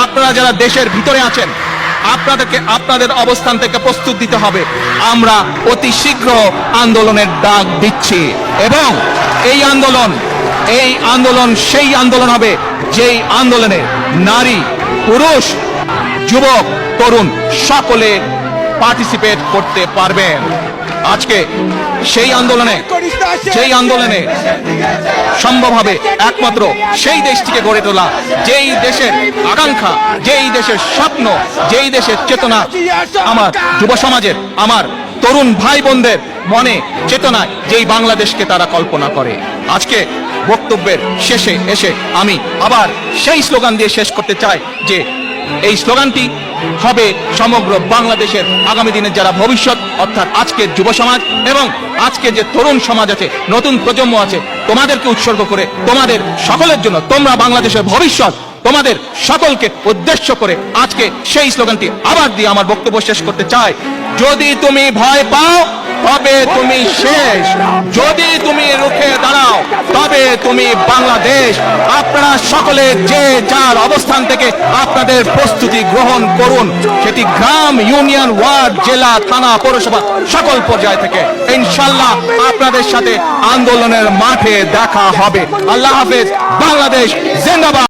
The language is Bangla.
আপনারা যারা দেশের ভিতরে আছেন, আপনাদেরকে আপনাদের অবস্থান থেকে প্রস্তুত দিতে হবে। আমরা অতি শীঘ্র আন্দোলনের ডাক দিচ্ছি এবং এই আন্দোলন সেই আন্দোলন হবে যেই আন্দোলনে নারী, পুরুষ, যুবক, তরুণ সকলে পার্টিসিপেট করতে পারবেন। আজকে সেই আন্দোলনে সম্ভব হবে একমাত্র সেই দেশটিকে গড়ে তোলা, যেই দেশের আকাঙ্ক্ষা, যেই দেশের স্বপ্ন, যেই দেশের চেতনা আমার যুব সমাজের, আমার তরুণ ভাই বোনদের মনে চেতনায় যেই বাংলাদেশকে তারা কল্পনা করে। আজকে বক্তব্যের শেষে এসে আমি আবার সেই স্লোগান দিয়ে শেষ করতে চাই যে এই স্লোগানটি হবে সমগ্র বাংলাদেশের আগামী দিনের যারা ভবিষ্যৎ, অর্থাৎ আজকের যুব সমাজ এবং আজকে যে তরুণ সমাজ আছে, নতুন প্রজন্ম আছে, তোমাদেরকে উৎসর্গ করে, তোমাদের সকলের জন্য, তোমরা বাংলাদেশের ভবিষ্যৎ, তোমাদের সকলকে উদ্দেশ্য করে আজকে সেই স্লোগানটি আবার দিয়ে আমার বক্তব্য শেষ করতে চাই। যদি তুমি ভয় পাও তবে তুমি শেষ, যদি তুমি রুখে দাঁড়াও তবে তুমি বাংলাদেশ। আপনারা সকলে যে যার অবস্থান থেকে আপনাদের প্রস্তুতি গ্রহণ করুন, সেটি গ্রাম, ইউনিয়ন, ওয়ার্ড, জেলা, থানা, পৌরসভা সকল পর্যায় থেকে। ইনশাল্লাহ আপনাদের সাথে আন্দোলনের মাঠে দেখা হবে। আল্লাহ হাফেজ। বাংলাদেশ জিন্দাবাদ।